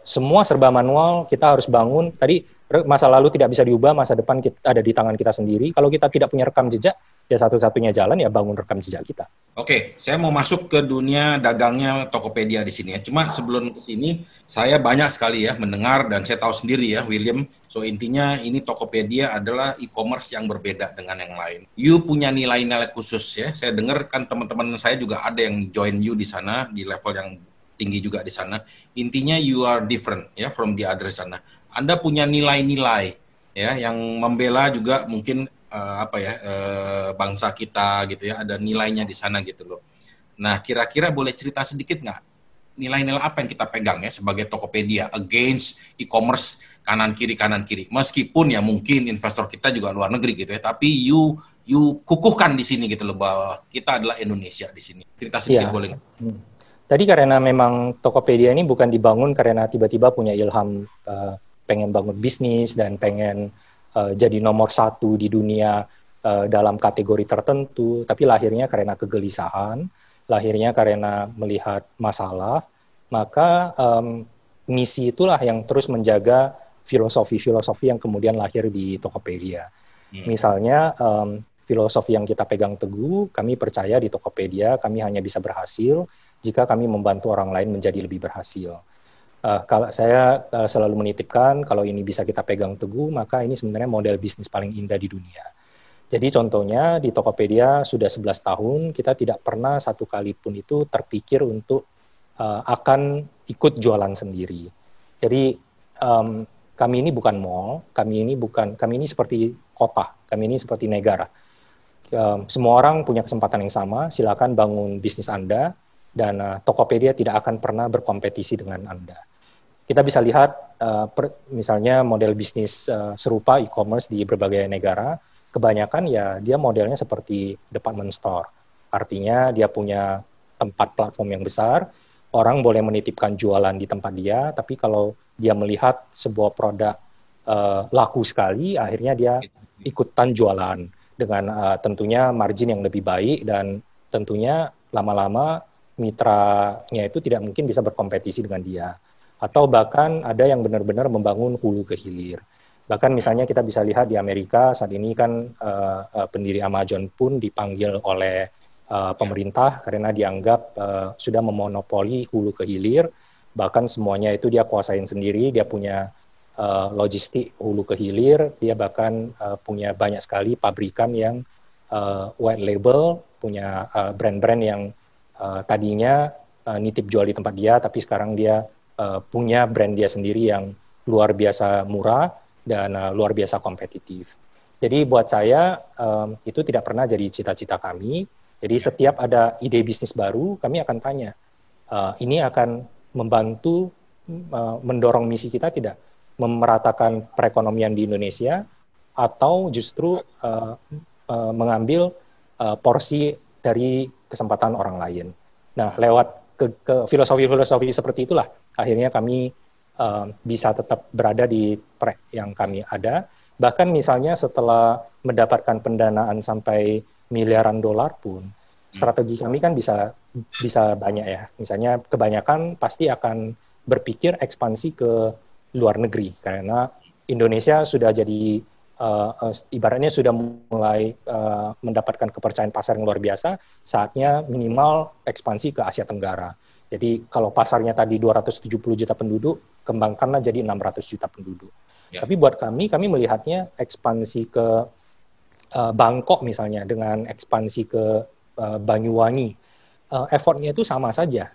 semua serba manual, kita harus bangun. Tadi masa lalu tidak bisa diubah, masa depan kita ada di tangan kita sendiri. Kalau kita tidak punya rekam jejak, ya satu-satunya jalan ya bangun rekam jejak kita. Oke, saya mau masuk ke dunia dagangnya Tokopedia di sini ya. Cuma sebelum ke sini, saya banyak sekali ya mendengar dan saya tahu sendiri ya, William. So intinya ini Tokopedia adalah e-commerce yang berbeda dengan yang lain. You punya nilai-nilai khusus ya. Saya dengar kan teman-teman saya juga ada yang join you di sana di level yang tinggi juga di sana. Intinya you are different ya from the other sana. Anda punya nilai-nilai ya yang membela juga mungkin bangsa kita gitu ya, ada nilainya di sana gitu loh. Nah, kira-kira boleh cerita sedikit nggak nilai-nilai apa yang kita pegang ya sebagai Tokopedia against e-commerce kanan kiri, meskipun ya mungkin investor kita juga luar negeri gitu ya, tapi you kukuhkan di sini gitu loh bahwa kita adalah Indonesia di sini. Cerita sedikit boleh nggak? Tadi karena memang Tokopedia ini bukan dibangun karena tiba-tiba punya ilham pengen bangun bisnis dan pengen jadi nomor 1 di dunia dalam kategori tertentu, tapi lahirnya karena kegelisahan, lahirnya karena melihat masalah, maka misi itulah yang terus menjaga filosofi-filosofi yang kemudian lahir di Tokopedia. Misalnya, filosofi yang kita pegang teguh, kami percaya di Tokopedia kami hanya bisa berhasil jika kami membantu orang lain menjadi lebih berhasil. Kalau saya selalu menitipkan, kalau ini bisa kita pegang teguh, maka ini sebenarnya model bisnis paling indah di dunia. Jadi contohnya di Tokopedia sudah 11 tahun, kita tidak pernah satu kali pun itu terpikir untuk akan ikut jualan sendiri. Jadi kami ini bukan mall, kami ini seperti kota, kami ini seperti negara. Semua orang punya kesempatan yang sama, silakan bangun bisnis Anda, dan Tokopedia tidak akan pernah berkompetisi dengan Anda. Kita bisa lihat misalnya model bisnis serupa e-commerce di berbagai negara, kebanyakan ya dia modelnya seperti department store. Artinya dia punya tempat platform yang besar, orang boleh menitipkan jualan di tempat dia, tapi kalau dia melihat sebuah produk laku sekali, akhirnya dia ikutan jualan dengan tentunya margin yang lebih baik, dan tentunya lama-lama mitranya itu tidak mungkin bisa berkompetisi dengan dia. Atau bahkan ada yang benar-benar membangun hulu ke hilir. Bahkan misalnya kita bisa lihat di Amerika saat ini kan pendiri Amazon pun dipanggil oleh pemerintah karena dianggap sudah memonopoli hulu ke hilir, bahkan semuanya itu dia kuasain sendiri, dia punya logistik hulu ke hilir, dia bahkan punya banyak sekali pabrikan yang white label, punya brand-brand yang tadinya nitip jual di tempat dia, tapi sekarang dia punya brand dia sendiri yang luar biasa murah dan luar biasa kompetitif. Jadi buat saya itu tidak pernah jadi cita-cita kami. Jadi setiap ada ide bisnis baru, kami akan tanya, ini akan membantu mendorong misi kita tidak? Memeratakan perekonomian di Indonesia, atau justru mengambil porsi dari kesempatan orang lain. Nah, lewat ke filosofi-filosofi seperti itulah, akhirnya kami bisa tetap berada di track yang kami ada. Bahkan misalnya setelah mendapatkan pendanaan sampai miliaran dolar pun, strategi kami kan bisa banyak ya. Misalnya kebanyakan pasti akan berpikir ekspansi ke luar negeri, karena Indonesia sudah jadi ibaratnya sudah mulai mendapatkan kepercayaan pasar yang luar biasa, saatnya minimal ekspansi ke Asia Tenggara. Jadi kalau pasarnya tadi 270 juta penduduk, kembangkanlah jadi 600 juta penduduk. Ya. Tapi buat kami melihatnya ekspansi ke Bangkok misalnya, dengan ekspansi ke Banyuwangi, effortnya itu sama saja.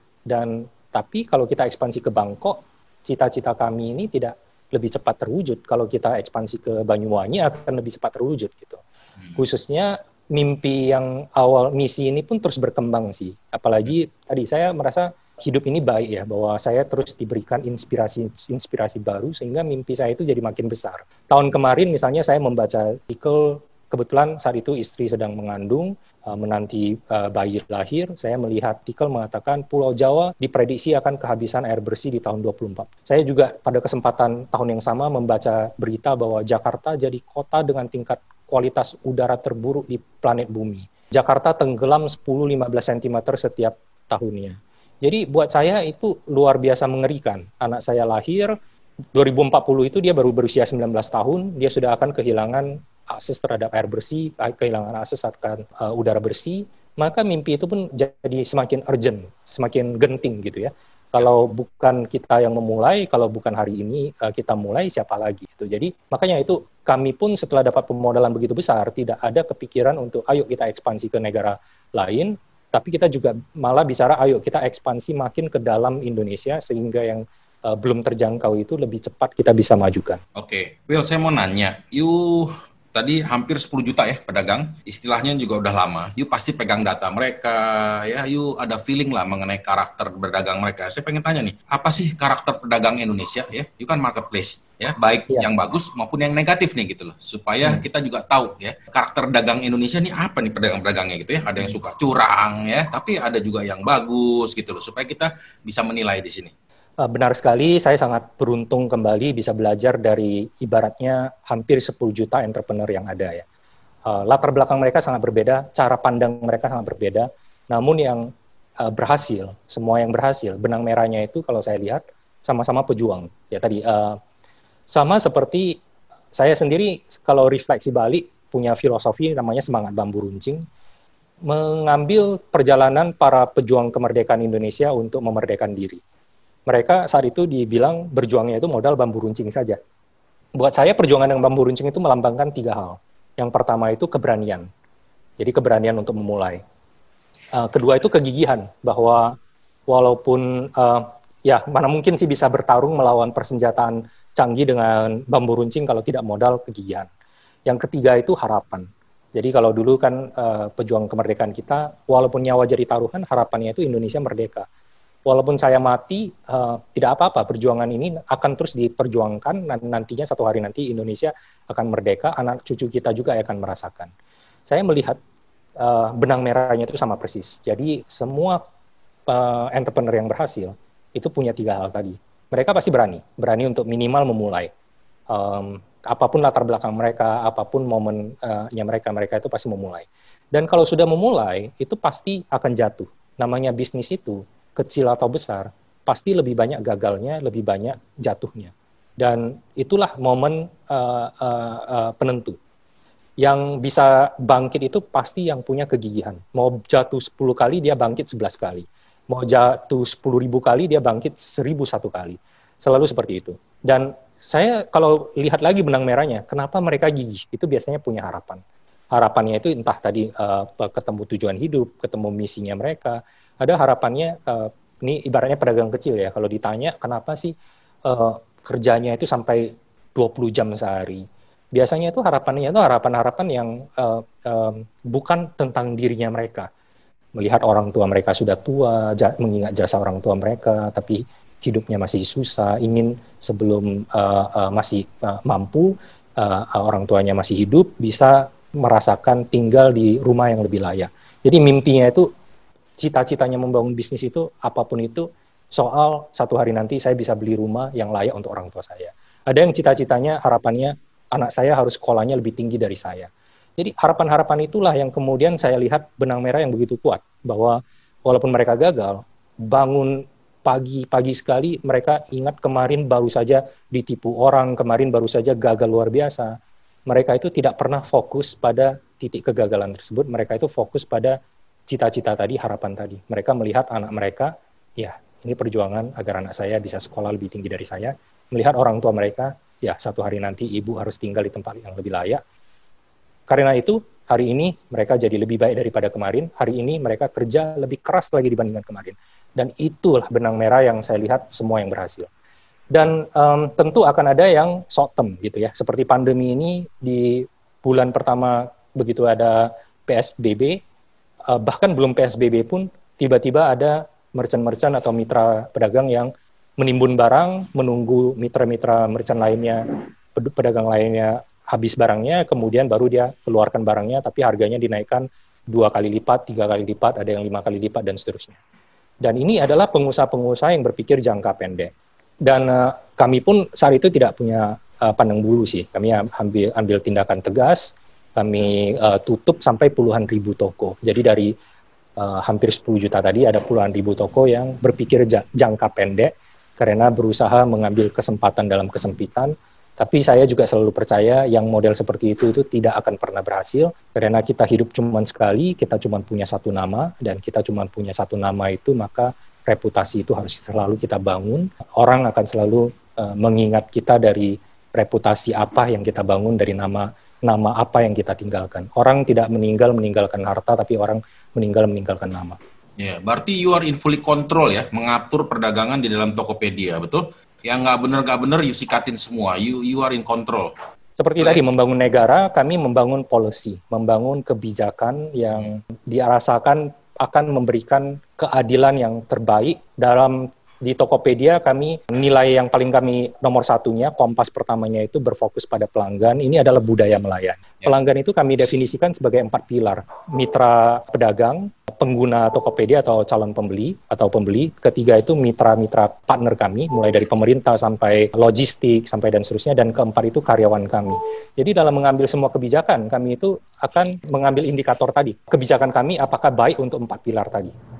Tapi kalau kita ekspansi ke Bangkok, cita-cita kami ini tidak lebih cepat terwujud. Kalau kita ekspansi ke Banyuwangi akan lebih cepat terwujud gitu. Khususnya mimpi yang awal misi ini pun terus berkembang sih. Apalagi tadi saya merasa hidup ini baik ya, bahwa saya terus diberikan inspirasi baru sehingga mimpi saya itu jadi makin besar. Tahun kemarin misalnya saya membaca artikel, kebetulan saat itu istri sedang mengandung, menanti bayi lahir, saya melihat artikel mengatakan Pulau Jawa diprediksi akan kehabisan air bersih di tahun 2024. Saya juga pada kesempatan tahun yang sama membaca berita bahwa Jakarta jadi kota dengan tingkat kualitas udara terburuk di planet bumi. Jakarta tenggelam 10-15 cm setiap tahunnya. Jadi buat saya itu luar biasa mengerikan. Anak saya lahir 2040 itu dia baru berusia 19 tahun, dia sudah akan kehilangan akses terhadap air bersih, kehilangan akses akan udara bersih, maka mimpi itu pun jadi semakin urgent, semakin genting gitu ya. Kalau bukan kita yang memulai, kalau bukan hari ini kita mulai, siapa lagi gitu. Jadi makanya itu kami pun setelah dapat pemodalan begitu besar, tidak ada kepikiran untuk ayo kita ekspansi ke negara lain, tapi kita juga malah bicara ayo kita ekspansi makin ke dalam Indonesia sehingga yang belum terjangkau itu lebih cepat kita bisa majukan. Oke, Will, saya mau nanya, tadi hampir 10 juta ya pedagang, istilahnya juga udah lama. Pasti pegang data mereka, ya. Ada feeling lah mengenai karakter berdagang mereka. Saya pengen tanya nih, apa sih karakter pedagang Indonesia ya? Kan marketplace, ya, baik yang bagus maupun yang negatif nih gitu loh. Supaya kita juga tahu ya, karakter dagang Indonesia nih apa nih pedagang-pedagangnya gitu ya. Ada yang suka curang ya, tapi ada juga yang bagus gitu loh. Supaya kita bisa menilai di sini. Benar sekali, saya sangat beruntung kembali bisa belajar dari ibaratnya hampir 10 juta entrepreneur yang ada ya. Latar belakang mereka sangat berbeda, cara pandang mereka sangat berbeda, namun yang berhasil, semua yang berhasil. Benang merahnya itu kalau saya lihat sama-sama pejuang. Ya tadi sama seperti saya sendiri kalau refleksi balik punya filosofi namanya semangat bambu runcing, mengambil perjalanan para pejuang kemerdekaan Indonesia untuk memerdekakan diri. Mereka saat itu dibilang berjuangnya itu modal bambu runcing saja. Buat saya perjuangan dengan bambu runcing itu melambangkan 3 hal. Yang pertama itu keberanian. Jadi keberanian untuk memulai. Kedua itu kegigihan, bahwa walaupun ya mana mungkin sih bisa bertarung melawan persenjataan canggih dengan bambu runcing kalau tidak modal kegigihan. Yang ketiga itu harapan. Jadi kalau dulu kan pejuang kemerdekaan kita, walaupun nyawa jadi taruhan, harapannya itu Indonesia merdeka. Walaupun saya mati, tidak apa-apa, perjuangan ini akan terus diperjuangkan, nantinya satu hari nanti Indonesia akan merdeka, anak cucu kita juga akan merasakan. Saya melihat benang merahnya itu sama persis. Jadi semua entrepreneur yang berhasil itu punya 3 hal tadi. Mereka pasti berani untuk minimal memulai. Apapun latar belakang mereka, apapun momennya mereka itu pasti memulai. Dan kalau sudah memulai, itu pasti akan jatuh. Namanya bisnis itu, kecil atau besar, pasti lebih banyak gagalnya, lebih banyak jatuhnya. Dan itulah momen penentu. Yang bisa bangkit itu pasti yang punya kegigihan. Mau jatuh 10 kali, dia bangkit 11 kali. Mau jatuh 10.000 kali, dia bangkit 1.001 kali. Selalu seperti itu. Dan saya kalau lihat lagi benang merahnya, kenapa mereka gigih? Itu biasanya punya harapan. Harapannya itu entah tadi ketemu tujuan hidup, ketemu misinya mereka. Ada harapannya, ini ibaratnya pedagang kecil ya, kalau ditanya kenapa sih kerjanya itu sampai 20 jam sehari. Biasanya itu harapannya itu harapan-harapan yang bukan tentang dirinya mereka. Melihat orang tua mereka sudah tua, mengingat jasa orang tua mereka, tapi hidupnya masih susah, ingin sebelum masih mampu, orang tuanya masih hidup, bisa merasakan tinggal di rumah yang lebih layak. Jadi mimpinya itu, cita-citanya membangun bisnis itu, apapun itu, soal satu hari nanti saya bisa beli rumah yang layak untuk orang tua saya. Ada yang cita-citanya, harapannya, anak saya harus sekolahnya lebih tinggi dari saya. Jadi harapan-harapan itulah yang kemudian saya lihat benang merah yang begitu kuat, bahwa walaupun mereka gagal, bangun pagi sekali mereka ingat kemarin baru saja ditipu orang, kemarin baru saja gagal luar biasa. Mereka itu tidak pernah fokus pada titik kegagalan tersebut, mereka itu fokus pada cita-cita tadi, harapan tadi. Mereka melihat anak mereka, ya ini perjuangan agar anak saya bisa sekolah lebih tinggi dari saya. Melihat orang tua mereka, ya satu hari nanti ibu harus tinggal di tempat yang lebih layak. Karena itu, hari ini mereka jadi lebih baik daripada kemarin, hari ini mereka kerja lebih keras lagi dibandingkan kemarin. Dan itulah benang merah yang saya lihat semua yang berhasil. Dan tentu akan ada yang short term gitu ya, seperti pandemi ini di bulan pertama begitu ada PSBB, bahkan belum PSBB pun tiba-tiba ada merchant-merchant atau mitra pedagang yang menimbun barang, menunggu mitra-mitra merchant lainnya, pedagang lainnya habis barangnya, kemudian baru dia keluarkan barangnya, tapi harganya dinaikkan 2 kali lipat, 3 kali lipat, ada yang 5 kali lipat, dan seterusnya. Dan ini adalah pengusaha-pengusaha yang berpikir jangka pendek. Dan kami pun saat itu tidak punya pandang bulu sih. Kami ambil tindakan tegas, kami tutup sampai puluhan ribu toko. Jadi dari hampir 10 juta tadi, ada puluhan ribu toko yang berpikir jangka pendek, karena berusaha mengambil kesempatan dalam kesempitan. Tapi saya juga selalu percaya yang model seperti itu tidak akan pernah berhasil, karena kita hidup cuma sekali, kita cuma punya satu nama, dan kita cuma punya satu nama itu, maka reputasi itu harus selalu kita bangun. Orang akan selalu mengingat kita dari reputasi apa yang kita bangun, dari nama apa yang kita tinggalkan. Orang tidak meninggalkan harta, tapi orang meninggalkan nama. Ya, berarti you are in fully control ya, mengatur perdagangan di dalam Tokopedia, betul? Yang nggak bener, you sikatin semua. You are in control. Seperti tadi, membangun negara, kami membangun policy, membangun kebijakan yang dirasakan akan memberikan keadilan yang terbaik. Di Tokopedia kami, nilai yang paling kami nomor satunya, kompas pertamanya itu berfokus pada pelanggan. Ini adalah budaya melayani. Pelanggan itu kami definisikan sebagai 4 pilar. Mitra pedagang, pengguna Tokopedia atau calon pembeli atau pembeli. Ketiga itu mitra-mitra partner kami, mulai dari pemerintah sampai logistik, sampai dan seterusnya. Dan keempat itu karyawan kami. Jadi dalam mengambil semua kebijakan, kami itu akan mengambil indikator tadi. Kebijakan kami apakah baik untuk 4 pilar tadi.